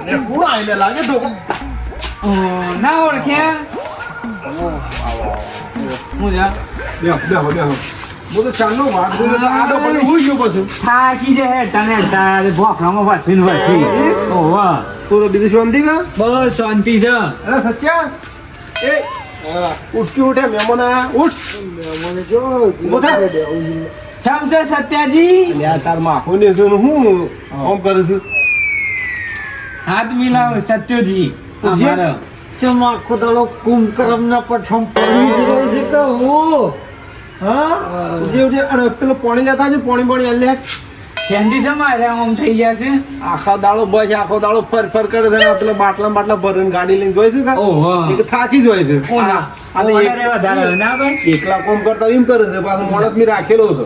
અરે કોણ આઈને લાગે તો ના ઓળખ્યા હું જા બેહો હું તો ચાલનો વાત બોલે તો આડો પડે હું ગયો પછી થાકી જાય તને તારે ભોખરામાં વાંચી ઓહો તો બીજું શાંતિ કા બસ શાંતિ છે અરે સચ્ચા એ ઉઠ મહેમાન આયા ઉઠ મહેમાન જો છમ છે સત્યાજી લ્યા તાર માખો ને છું હું કામ કરું છું હાથ મિલાવ સત્યોજી અમારો ચમ આખો દાડો કુંભકર્મ ના પઠમ પડી જ રહ્યો છે કે હું હા જે અરે પેલો પાણી લેતા છે પાણી આલે શેન્જી છે મારે આમ થઈ ગયા છે આખો દાડો ફર કરે છે પેલા બાટલા ભરીને ગાડી લઈને જોઈશું કા ઓહો એક થાકી જોય છે વધારે ના કોઈ એકલા કામ કરતા એમ કરે છે પાછો માણસ મી રાખેલો છે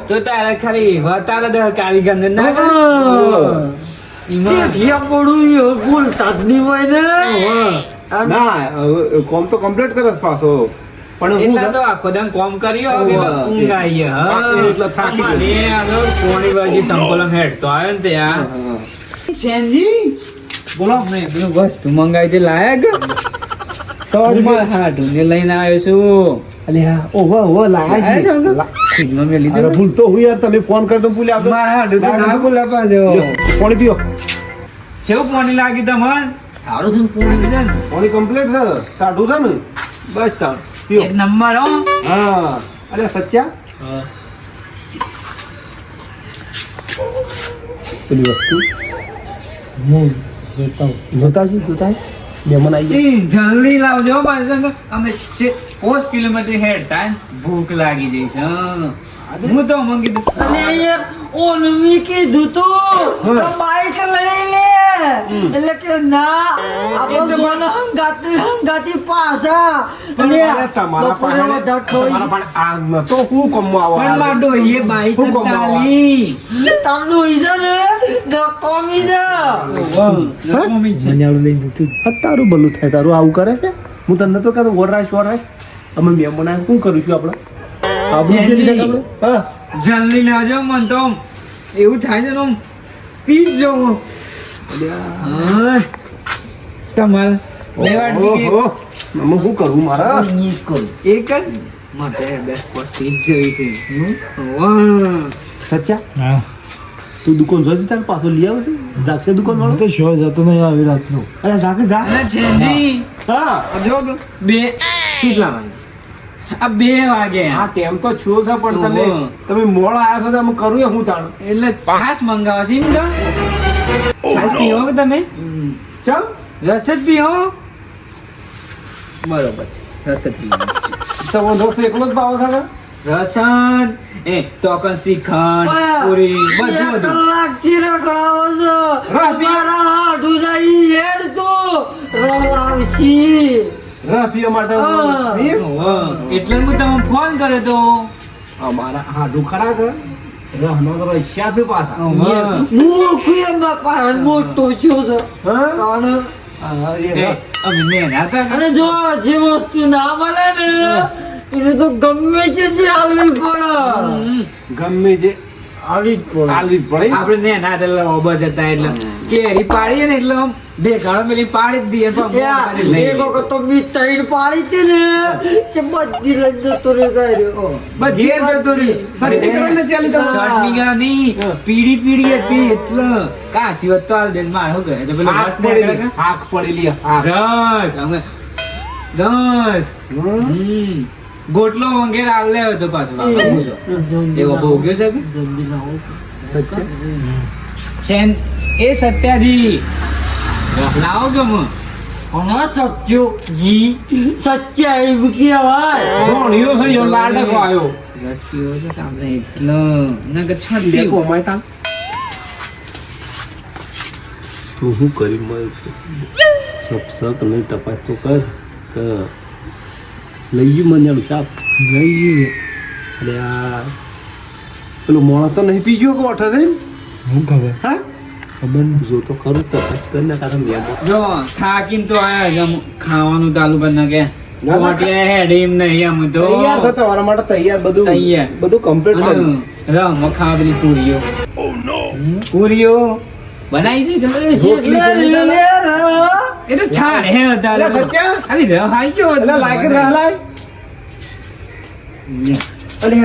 તો તારે ખાલી વતારે દે કારીગર ને ના શેઠિયા પડું એવું બોલતા જ નહીં હોય ને ના કોમ તો કમ્પ્લીટ કરે છે પાછો પણ હું એટલા તો આખો દમ કોમ કર્યો હવે ઊંઘ આવી એટલે થાકી ગયો. મને આનો કોણી બાજી સંપલમ હેડ તો આવ્યો ને ત્યાં શેનજી બોલો મેં પેલું વસ્તુ મંગાવી તે લાયક તો મારા હાડું ને લઈને આવ્યો છું અલ્યા ઓહો લાયા છે ખીજમાં મેં લીધું અરે ભૂલ તો હું યાર તમે ફોન કરતો ભૂલી આવતો મારા હાડું તો ના બોલા પાછો પાણી પીઓ કેવું પાણી લાગી તમને સારું છે પાણી છે ને પાણી કમ્પ્લીટ છે ટાઢું છે ને બસ તાર પીઓ એક નંબર હો હા અરે સચ્ચા પેલી વસ્તુ હું જોતા મહેમાન આવી એ જલ્દી લાવજો પાછો અમે 5 કિલોમીટર હેડતા ભૂખ લાગી જઈ છે હું તો મંગી દઉં અને ઓનું મી કીધું તું બાઈક લઈ લે એટલે કે ના આપણો જોવાનો હંગાતી પાછા અને તમારા બપોરે વધારે ખોઈ. આ નતો હું કમવા પણ આવો માડો એ બાઈક હું કોમ તાલી તારું ઈજા ને કોમી જા તારું ભલું થાય તારું આવું કરે છે હું તને તો કહેતો વરાશ અમે મહેમાન શું કરું છું આપણે આબરૂ કે લીધે આપણે હા જલ્દી લાવજો મન તો એવું થાય છે ને આમ પી જ જવું તમારે લેવાડવી કે ઓહો મમ્મી શું કરું મારા એક જ માટે બેસ્ટ પી જ જઈ છે વાહ સચ્ચા તું દુકાન જોઈ તાર પાછો લઈ આવે છે જાગશે દુકાન વાળો તો શો જતો નહીં આવી રાતનો અરે જાગે જા અને છેજી હા જો બે કેટલા વાગે આ 2 વાગે આ ટેમ તો છો છે પણ ઓહો. તમે મોડ આયા છો તો અમે કરું હું તાણ એટલે છાસ મંગાવો છે એમ તો છાસ પીવો કે તમે ચમ રસ જ પીવો બરોબર છે રસ જ પીવો તમને રસ એકલો જ ભાવ છે રસન એ તોકન શ્રીખંડ પૂરી બધું બધું કલાકથી રખડાવો છો મારા હાડું નહીં હેડ તો રલાવશી રસ પીવા માટે હા. એમ? ઓહો. એટલે હું તમને ફોન કર્યો તો અમારા હાડું ખરા કર રહનો તો રસ્યા છે પાછા ઓહો. મૂકું એમના પાસે મોટો છો તો હા અને હા, એ એ, અમે નેના હતા અને જો જે વસ્તુ ના મળે ને એને તો ગમે તે હાલવી પડે ગમે જે આવી જ પડે આલવી જ પડે આપણે નેના હતા એટલે ઓબા જતા એટલે કેરી પાડીએ ને એટલે આમ દેખાડો પેલી પાડી જ દઈએ પણ મોં ખાલી લઈ એક વખત તો બી તૈણ પાડી હતી ને કે બધી લઈ જતો રહેતા રહ્યો બસ ઘેર જતો રહ્યો. સટ્ટી કરીને ચાલી તમે. ચટણી ગા નહીં પીડી હતી એટલે કાશી હોત તો હાલ દે માર શું કરે તો પેલું આંખ રસ નીકળે પડેલી કે? આંખ પડેલી આંખ. રસ અમે રસ ગોટલો વગેરે હાલ લેવો તો પાછો એવો ભોગ્યો છે કે? જલ્દી લાવો સચ્ચા ચેન એ સત્યાજી લાવો ગમ અને સચ્ચો જી સચ્ચા એવું કહેવાય ધોણીયો છે યો લાડકો આયો રસ પીવો છે તો આપણે એટલો ના કે છડી દેખો માય તા તું હું કરી મય સપ નહીં તપાસ તો કર કે લઈ ગયું મંજાળું સાપ લઈ જઈએ અરે આ પેલું મોણસ તો નહીં પી ગયો કે ઓઠે થઈને હું ખબર હા ખબર નહીં જો તો ખરું તપાસ કરીને કારણ લેવો જો થાકીને તો આયા છે આમ ખાવાનું ચાલુ કરી નાખે ના, ના. મોટી હેડ એમ નહીં આમ તો તૈયાર છે તમારા માટે તૈયાર બધું તૈયાર. બધું કમ્પ્લીટ કર્યું રમ ખાવા પેલી પૂરીઓ પૂરીઓ બનાવી છે તમે? રોટલી કરી દે ને. એ તો છાણ હે અત્યારે. અલા સચ્ચા? ખાલી રહ આવી ગયો એટલે લાગે રાહ લાય. અલે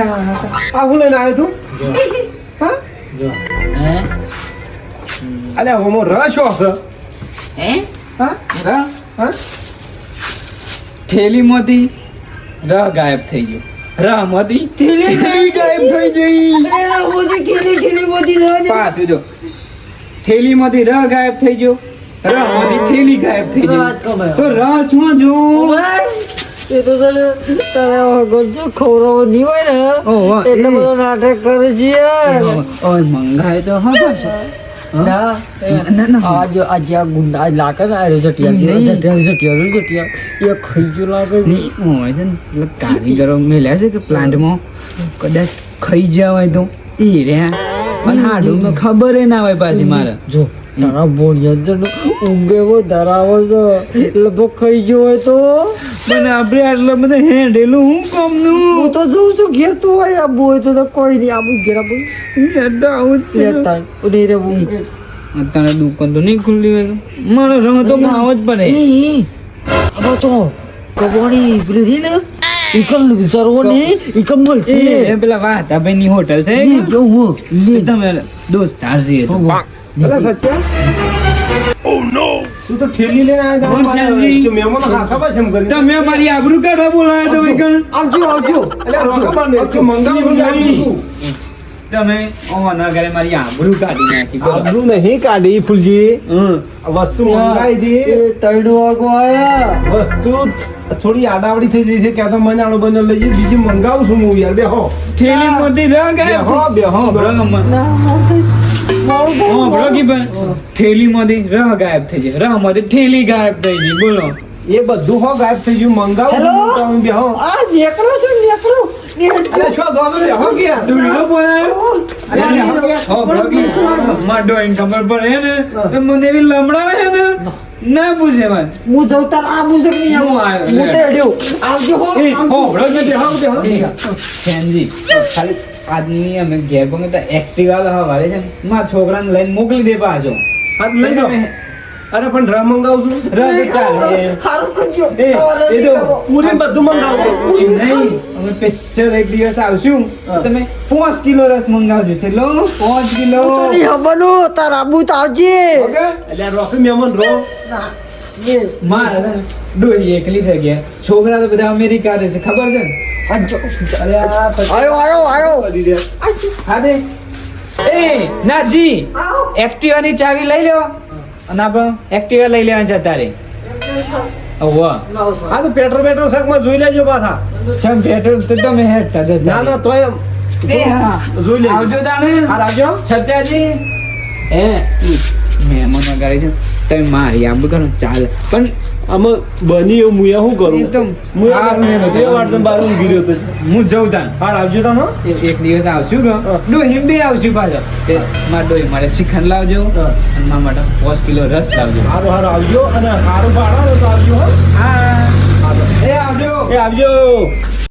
આ હું લઈને આવ્યો તું? હા? હે? અલે હોમો રસ છે. હે? હા? રહ? હા? થેલીમાંથી રહ ગાયબ થઈ ગયો. રહમાંથી થેલી ગાયબ થઈ ગઈ. પાછું જો થેલીમાંથી રહ ગાયબ થઈ ગયો, રહમાંથી થેલી ગાયબ થઈ ગઈ. તો રહ શું જો? એ તો તને તારે વગર જો ખવડાવવું નહીં હોય ને ઓહો, એટલે એ. બધો નાટક કરે છે ઓય મંગાય તો હા પાછું. ના ના. આજે આ ગુંડા આ લાગે ને આ નહીં. જટિયા એ ખાઈ ગયો લાગે છે. નહીં, હોય છે ને પેલા કારીગરો મેલ્યા છે કે પ્લાન્ટમાં કદાચ ખાઈ ગયા હોય તો એ રહ્યા અને હાડું ખબર ના હોય પાછી મારે. જો તારા બોનિયા ઊંઘે એવો ધરાવો છે લગભગ ખાઈ ગયો હોય તો મને આપણે આટલા બધા હેન્ડેલું હું હું કામનું તો જોઉં છું ઘેર તું હોય આબુ હોય તો કોઈ નહીં આબુ ઘેર આબુ હેડા આવું જ છે. લેતા ઉડી રે બુ અત્યારે દુકાન તો નહીં ખુલ્લી હોય મારે રહ તો ખાવો જ પડે. હવે તો કબોણી પેલી રહી ને ઈકમ સરોવરની ઈકમ મળશે એ પેલા વાટાભાઈ ની હોટલ છે લે જો હું લે તમે દોસ્તાર છીએ તો. અલે સચ્ચા? તું તો ઠેલી લઈને આવ્યો કોણ છે આજી? તો મહેમાનો હાથા પાછળ એમ કરી. તમે મારી આબરૂ કાઢવા બોલાયા તો ભાઈ કણ. આવજો અલે રોકા ને તું મંગાવું મંગાવી. તમે ઓના ઘરે મારી આબરૂ કાઢી નાખી બોલો. આબરૂ નહીં કાઢી ફૂલજી. વસ્તુ મંગાવી દી. એ તૈડો વાગો આયા વસ્તુ થોડી આડાવડી થઈ જઈ છે ક્યાં તો મનાળો બનો લઈ જઈ બીજી મંગાવું છું હું યાર બેહો થેલી મોતી રહ ગાયબ. બેહો બેહો બરો ગમ્મત. બરો કી પણ થેલી મોતી રહ ગાયબ થઈ જાય, રહ મોતી થેલી ગાયબ થઈ ગઈ બોલો. એ બધું હો ગાયબ થઈ ગયું મંગાવું હેલો? છું તમે બેહો. આ નેકળો છે નેકળો અરે છો દોનો બેહો ગયા. દુનિયા બોલાયો. અરે બેહો ગયા. હો બરો કી માં ડોઈન ખબર પડે ને એ મને એવી લમડાવે છે ને ના પૂછે વાત. હું જઉં તાર આ મુજબ નહીં હું આવું આવ્યો. હું તેડ્યો આવજો હો એ હો બરો કી બેહો બેહો ફેનજી ખાલી આજની અમે ઘેર પણ તો એક્ટિવા હવારે છે ને મારા છોકરાને લઈને મોકલી દે પાછો. હાથ લઈ જાઓ. અરે પણ રહ મંગાવું છું રહ ચાલે. સારું કરજો એ તો પૂરી બધું મંગાવું એમ નહીં, અમે સ્પેશિયલ એક દિવસ આવશું તમે 5 કિલો રસ મંગાવજો છે લો 5 કિલો. તો નહીં હબનું તાર આબુ તો આવજે એટલે રોકી મહેમાન રો મારે છે ને ડોહી એકલી છે ઘેર, છોકરા તો બધા અમેરિકા રહે છે ખબર છે ને. અરે આ પછી- આયો કરી દે. હા દે. એ નાજી આવો એક્ટિવા ની ચાવી લઈ લો અને આપણે એક્ટિવા લઈ લેવા જતા રે. વાહ આ તો પેટ્રોલ શાકમાં જોઈ લેજો પાછા. સમ પેટ્રોલ તો તમે હેડતા જતા ના ના રે. તોય એ હા જોઈ લેજો. આવજો તાણે. હા આવજો. સત્યાજી હે મહેમાનો કરે છે તમે મારી આબરૂ કરો ચાલે પણ આમાં બની એવું મુયા શું કરું એ તો હારું ને બધું. બે વાર તો બાર ઊંઘી રહ્યો તો હું જઉં તાણ. હાર આવજો તમે એક દિવસ આવશું કે ડોહીમ બી આવશું પાછો તે મારા ડોહી મારે ચિકન લાવજો હા. અને મારા માટે 5 કિલો રસ લાવજો. હારું હારું આવજો અને હારું ભાડા તો આવજો હો. હા એ આવજો. એ આવજો